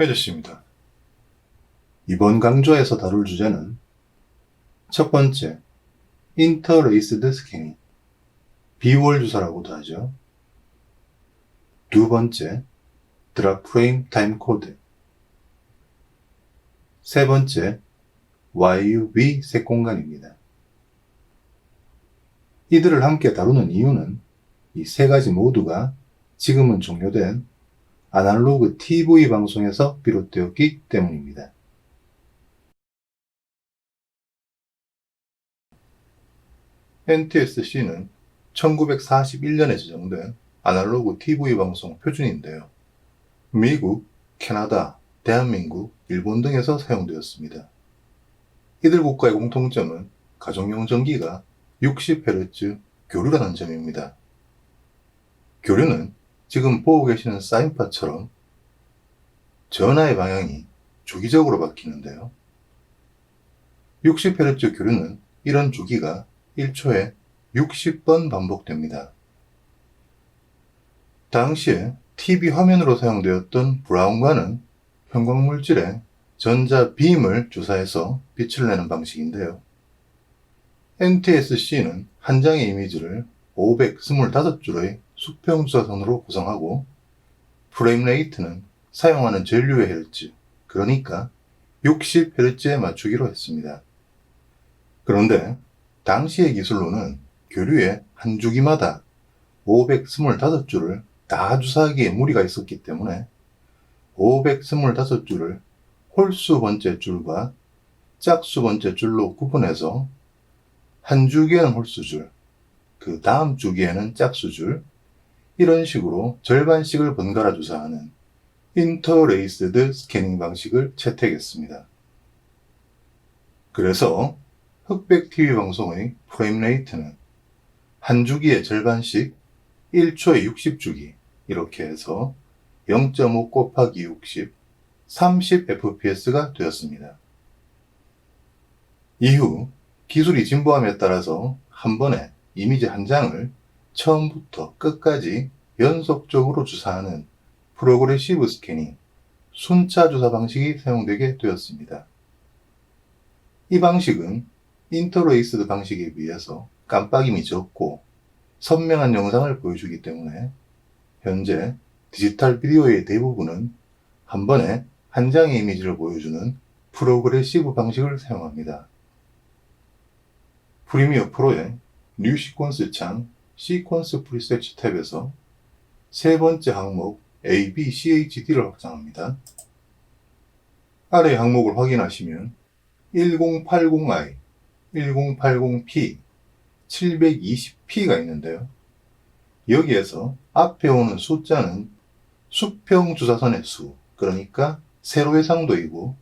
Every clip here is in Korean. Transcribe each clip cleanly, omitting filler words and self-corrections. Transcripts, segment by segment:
해주십니다. 이번 강좌에서 다룰 주제는 첫 번째, 인터레이스드 스캐닝, 비월 주사라고도 하죠. 두 번째, 드랍 프레임 타임 코드. 세 번째, YUV 색 공간입니다. 이들을 함께 다루는 이유는 이 세 가지 모두가 지금은 종료된 아날로그 TV 방송에서 비롯되었기 때문입니다. NTSC는 1941년에 제정된 아날로그 TV 방송 표준인데요. 미국, 캐나다, 대한민국, 일본 등에서 사용되었습니다. 이들 국가의 공통점은 가정용 전기가 60Hz 교류라는 점입니다. 교류는 지금 보고 계시는 사인파처럼 전하의 방향이 주기적으로 바뀌는데요. 60Hz 교류는 이런 주기가 1초에 60번 반복됩니다. 당시에 TV 화면으로 사용되었던 브라운관은 형광물질에 전자 빔을 주사해서 빛을 내는 방식인데요. NTSC는 한 장의 이미지를 525줄의 수평 주사선으로 구성하고 프레임 레이트는 사용하는 전류의 헬츠, 그러니까 60Hz에 맞추기로 했습니다. 그런데 당시의 기술로는 교류의 한 주기마다 525줄을 다 주사하기에 무리가 있었기 때문에 525줄을 홀수 번째 줄과 짝수 번째 줄로 구분해서 한 주기에는 홀수줄, 그 다음 주기에는 짝수줄, 이런 식으로 절반씩을 번갈아 주사하는 인터레이스드 스캐닝 방식을 채택했습니다. 그래서 흑백 TV 방송의 프레임 레이트는 한 주기의 절반씩 1초에 60주기, 이렇게 해서 0.5 곱하기 60, 30fps가 되었습니다. 이후 기술이 진보함에 따라서 한 번에 이미지 한 장을 처음부터 끝까지 연속적으로 주사하는 프로그레시브 스캐닝, 순차 주사 방식이 사용되게 되었습니다. 이 방식은 인터레이스드 방식에 비해서 깜빡임이 적고 선명한 영상을 보여주기 때문에 현재 디지털 비디오의 대부분은 한 번에 한 장의 이미지를 보여주는 프로그레시브 방식을 사용합니다. 프리미어 프로의 뉴 시퀀스 창 시퀀스 프리셋 탭에서 세 번째 항목 ABCHD를 확장합니다. 아래 항목을 확인하시면 1080i, 1080p, 720p가 있는데요. 여기에서 앞에 오는 숫자는 수평 주사선의 수, 그러니까 세로의 상도이고,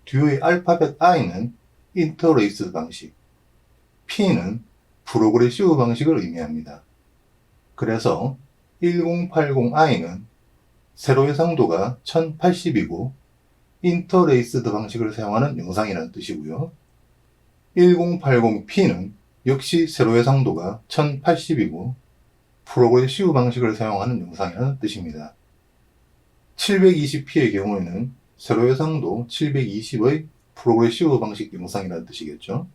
뒤의 알파벳 I는 인터레이스드 방식, P는 프로그레시브 방식을 의미합니다. 그래서 1080i는 세로의 상도가 1080이고 인터레이스드 방식을 사용하는 영상이라는 뜻이고요. 1080p는 역시 세로의 상도가 1080이고 프로그레시브 방식을 사용하는 영상이라는 뜻입니다. 720p의 경우에는 세로의 상도 720의 프로그레시브 방식 영상이라는 뜻이겠죠.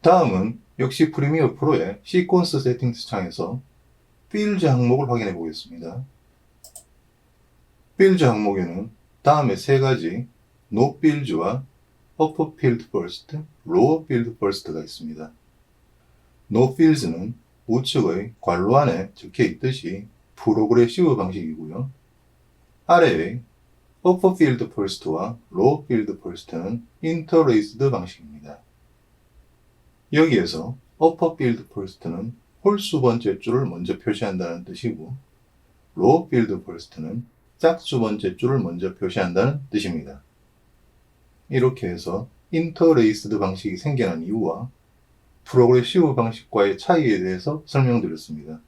다음은 역시 프리미어 프로의 시퀀스 세팅스 창에서 필즈 항목을 확인해 보겠습니다. 필즈 항목에는 다음의 세 가지 No 필즈와 Upper Field Burst, Lower Field Burst가 있습니다. No 필즈는 우측의 괄호 안에 적혀 있듯이 프로그레시브 방식이고요. 아래의 Upper Field Burst와 Lower Field Burst는 인터레이스드 방식입니다. 여기에서 Upper Field Burst는 홀수 번째 줄을 먼저 표시한다는 뜻이고 Lower Field Burst는 짝수 번째 줄을 먼저 표시한다는 뜻입니다. 이렇게 해서 인터레이스드 방식이 생겨난 이유와 프로그레시브 방식과의 차이에 대해서 설명드렸습니다.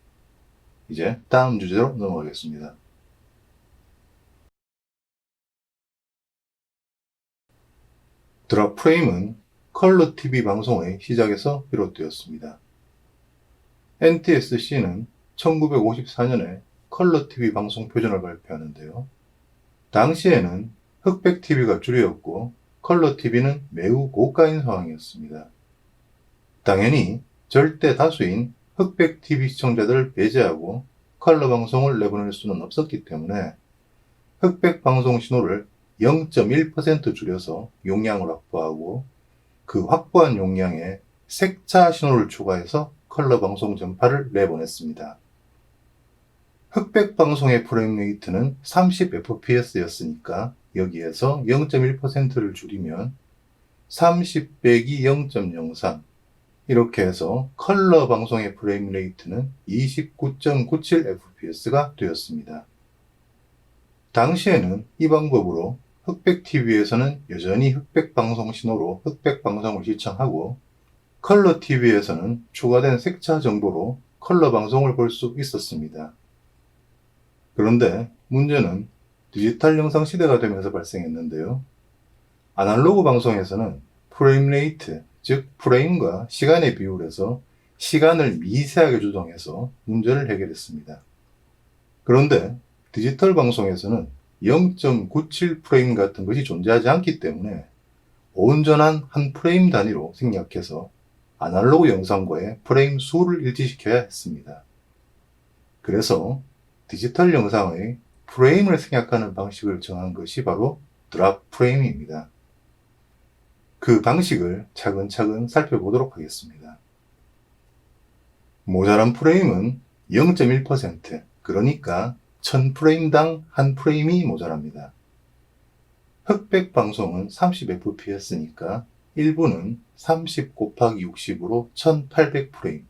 이제 다음 주제로 넘어가겠습니다. 드랍 프레임은 컬러 TV 방송의 시작에서 비롯되었습니다. NTSC는 1954년에 컬러 TV 방송 표준을 발표하는데요. 당시에는 흑백 TV가 주류였고 컬러 TV는 매우 고가인 상황이었습니다. 당연히 절대 다수인 흑백 TV 시청자들을 배제하고 컬러 방송을 내보낼 수는 없었기 때문에 흑백 방송 신호를 0.1% 줄여서 용량을 확보하고 그 확보한 용량에 색차 신호를 추가해서 컬러 방송 전파를 내보냈습니다. 흑백 방송의 프레임 레이트는 30fps였으니까 여기에서 0.1%를 줄이면 30 빼기 0.03 이렇게 해서 컬러 방송의 프레임 레이트는 29.97fps가 되었습니다. 당시에는 이 방법으로 흑백 TV에서는 여전히 흑백 방송 신호로 흑백 방송을 시청하고 컬러 TV에서는 추가된 색차 정보로 컬러 방송을 볼 수 있었습니다. 그런데 문제는 디지털 영상 시대가 되면서 발생했는데요. 아날로그 방송에서는 프레임 레이트, 즉 프레임과 시간의 비율에서 시간을 미세하게 조정해서 문제를 해결했습니다. 그런데 디지털 방송에서는 0.97프레임 같은 것이 존재하지 않기 때문에 온전한 한 프레임 단위로 생략해서 아날로그 영상과의 프레임 수를 일치시켜야 했습니다. 그래서 디지털 영상의 프레임을 생략하는 방식을 정한 것이 바로 드랍 프레임입니다. 그 방식을 차근차근 살펴보도록 하겠습니다. 모자란 프레임은 0.1%, 그러니까 1000프레임당 한 프레임이 모자랍니다. 흑백 방송은 30fps니까 1분은 30 곱하기 60으로 1800프레임.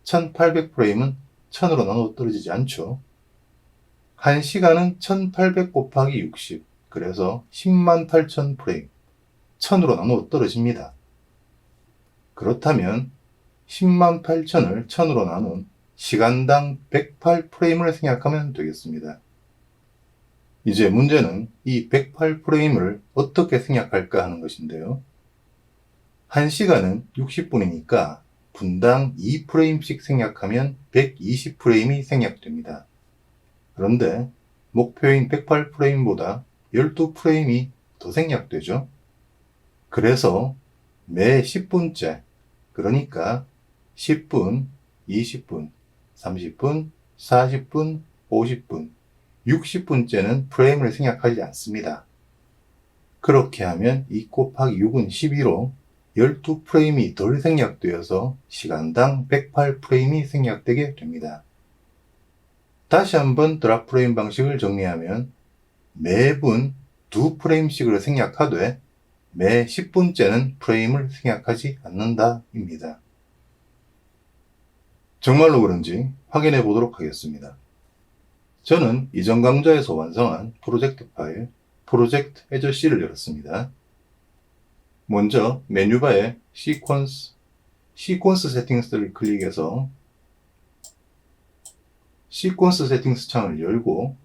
1800프레임은 1000으로 나눠 떨어지지 않죠. 1시간은 1800 곱하기 60, 그래서 108,000프레임. 1000으로 나눠 떨어집니다. 그렇다면 108,000을 1000으로 나눈 시간당 108프레임을 생략하면 되겠습니다. 이제 문제는 이 108프레임을 어떻게 생략할까 하는 것인데요. 1시간은 60분이니까 분당 2프레임씩 생략하면 120프레임이 생략됩니다. 그런데 목표인 108프레임보다 12프레임이 더 생략되죠. 그래서 매 10분째, 그러니까 10분, 20분, 30분, 40분, 50분, 60분째는 프레임을 생략하지 않습니다. 그렇게 하면 2 곱하기 6은 12로 12프레임이 덜 생략되어서 시간당 108프레임이 생략되게 됩니다. 다시 한번 드랍 프레임 방식을 정리하면 매분 2프레임씩을 생략하되 매 10분째는 프레임을 생략하지 않는다 입니다. 정말로 그런지 확인해 보도록 하겠습니다. 저는 이전 강좌에서 완성한 프로젝트 파일 프로젝트 as C를 열었습니다. 먼저 메뉴바에 시퀀스 세팅스를 클릭해서 시퀀스 세팅스 창을 열고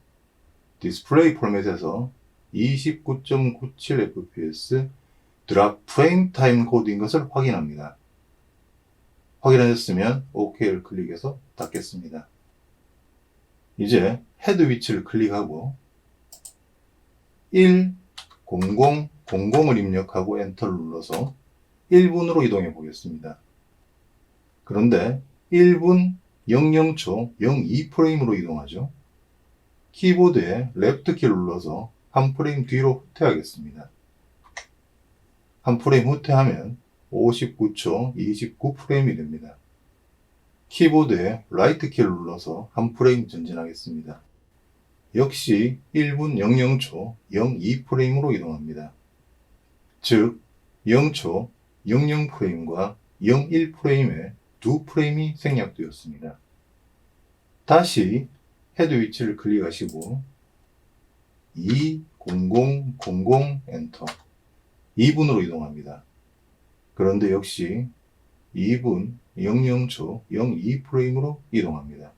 디스플레이 포맷에서 29.97fps 드랍 프레임 타임 코드인 것을 확인합니다. 확인하셨으면 OK를 클릭해서 닫겠습니다. 이제 헤드 위치를 클릭하고 10000을 입력하고 엔터를 눌러서 1분으로 이동해 보겠습니다. 그런데 1분 00초 02프레임으로 이동하죠. 키보드에 레프트 키를 눌러서 한 프레임 뒤로 후퇴하겠습니다. 한 프레임 후퇴하면 59초 29프레임이 됩니다. 키보드에 라이트 키를 눌러서 한 프레임 전진하겠습니다. 역시 1분 00초 02프레임으로 이동합니다. 즉 0초 00프레임과 01프레임에 두 프레임이 생략되었습니다. 다시 헤드 위치를 클릭하시고 20000 엔터 2분으로 이동합니다. 그런데 역시 2분 00초 02프레임으로 이동합니다.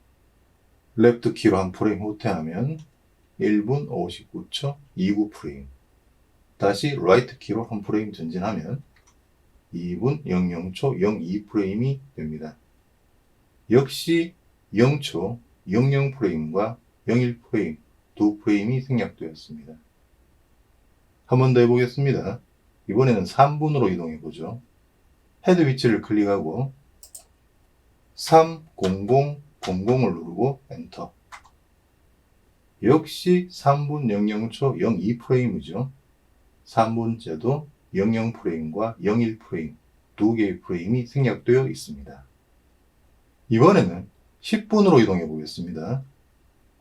레프트 키로 한 프레임 후퇴하면 1분 59초 29프레임. 다시 라이트 키로 한 프레임 전진하면 2분 00초 02프레임이 됩니다. 역시 0초 00프레임과 01프레임 두 프레임이 생략되었습니다. 한 번 더 해보겠습니다. 이번에는 3분으로 이동해보죠. 헤드 위치를 클릭하고 30000을 누르고 엔터. 역시 3분 00초 02프레임이죠. 3분째도 00프레임과 01프레임 두 개의 프레임이 생략되어 있습니다. 이번에는 10분으로 이동해 보겠습니다.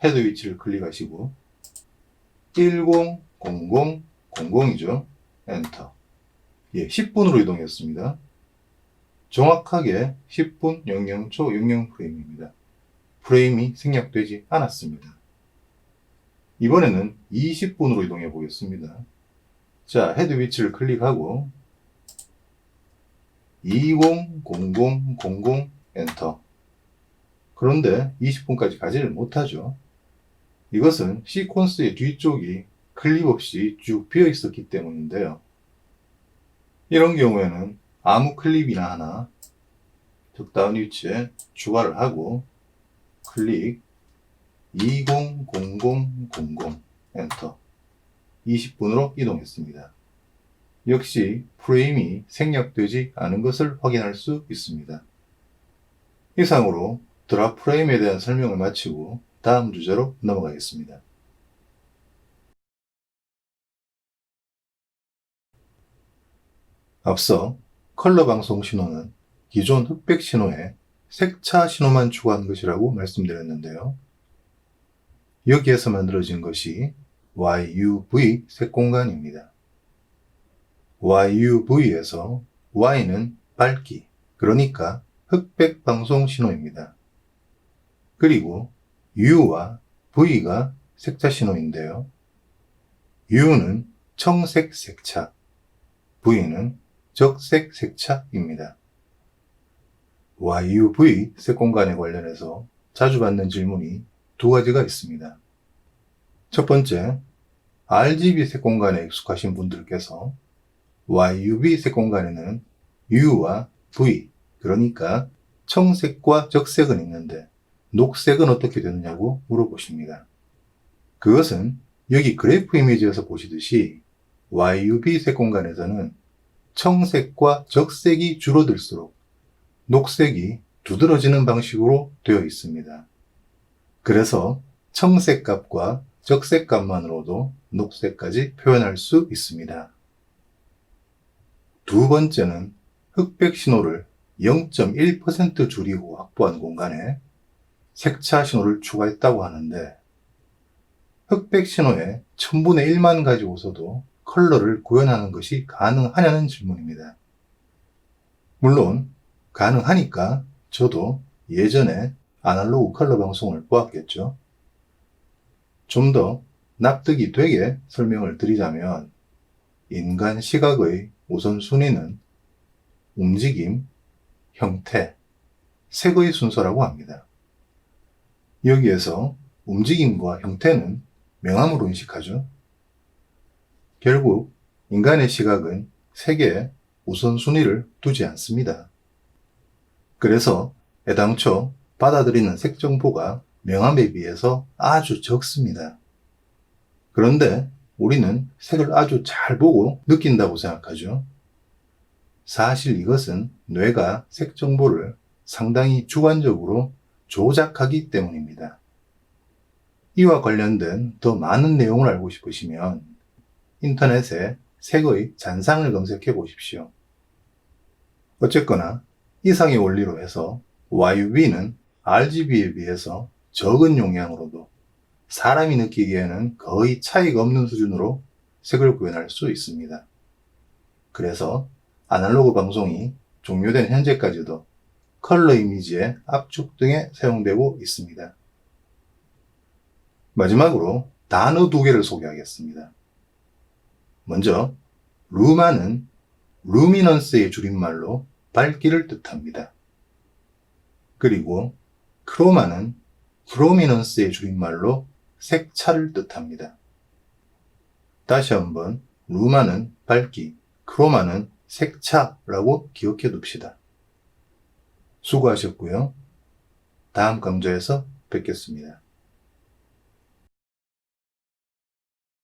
헤드 위치를 클릭하시고 100000이죠. 엔터. 10분으로 이동했습니다. 정확하게 10분 00초 00프레임입니다. 프레임이 생략되지 않았습니다. 이번에는 20분으로 이동해 보겠습니다. 자, 헤드 위치를 클릭하고 200000 엔터. 그런데 20분까지 가지를 못하죠. 이것은 시퀀스의 뒤쪽이 클립 없이 쭉 비어 있었기 때문인데요. 이런 경우에는 아무 클립이나 하나 적당한 위치에 추가를 하고 클릭 200000 엔터. 20분으로 이동했습니다. 역시 프레임이 생략되지 않은 것을 확인할 수 있습니다. 이상으로 드랍 프레임에 대한 설명을 마치고 다음 주제로 넘어가겠습니다. 앞서 컬러 방송 신호는 기존 흑백 신호에 색차 신호만 추가한 것이라고 말씀드렸는데요. 여기에서 만들어진 것이 YUV 색공간입니다. YUV에서 Y는 밝기, 그러니까 흑백 방송 신호입니다. 그리고 U와 V가 색차 신호인데요. U는 청색 색차, V는 적색 색차입니다. YUV 색공간에 관련해서 자주 받는 질문이 두 가지가 있습니다. 첫 번째, RGB 색공간에 익숙하신 분들께서 YUV 색공간에는 U와 V, 그러니까 청색과 적색은 있는데 녹색은 어떻게 되느냐고 물어보십니다. 그것은 여기 그래프 이미지에서 보시듯이 YUV 색공간에서는 청색과 적색이 줄어들수록 녹색이 두드러지는 방식으로 되어 있습니다. 그래서 청색 값과 적색 값만으로도 녹색까지 표현할 수 있습니다. 두 번째는 흑백 신호를 0.1% 줄이고 확보한 공간에 색차 신호를 추가했다고 하는데 흑백 신호에 1000분의 1만 가지고서도 컬러를 구현하는 것이 가능하냐는 질문입니다. 물론 가능하니까 저도 예전에 아날로그 컬러 방송을 보았겠죠. 좀 더 납득이 되게 설명을 드리자면 인간 시각의 우선순위는 움직임, 형태, 색의 순서라고 합니다. 여기에서 움직임과 형태는 명암으로 인식하죠. 결국 인간의 시각은 색에 우선순위를 두지 않습니다. 그래서 애당초 받아들이는 색 정보가 명암에 비해서 아주 적습니다. 그런데 우리는 색을 아주 잘 보고 느낀다고 생각하죠. 사실 이것은 뇌가 색 정보를 상당히 주관적으로 조작하기 때문입니다. 이와 관련된 더 많은 내용을 알고 싶으시면 인터넷에 색의 잔상을 검색해 보십시오. 어쨌거나 이상의 원리로 해서 YUV는 RGB에 비해서 적은 용량으로도 사람이 느끼기에는 거의 차이가 없는 수준으로 색을 구현할 수 있습니다. 그래서 아날로그 방송이 종료된 현재까지도 컬러 이미지의 압축 등에 사용되고 있습니다. 마지막으로 단어 두 개를 소개하겠습니다. 먼저 루마는 루미넌스의 줄임말로 밝기를 뜻합니다. 그리고 크로마는 크로미넌스의 줄임말로 색차를 뜻합니다. 다시 한번 루마는 밝기, 크로마는 색차라고 기억해 둡시다. 수고하셨고요. 다음 강좌에서 뵙겠습니다.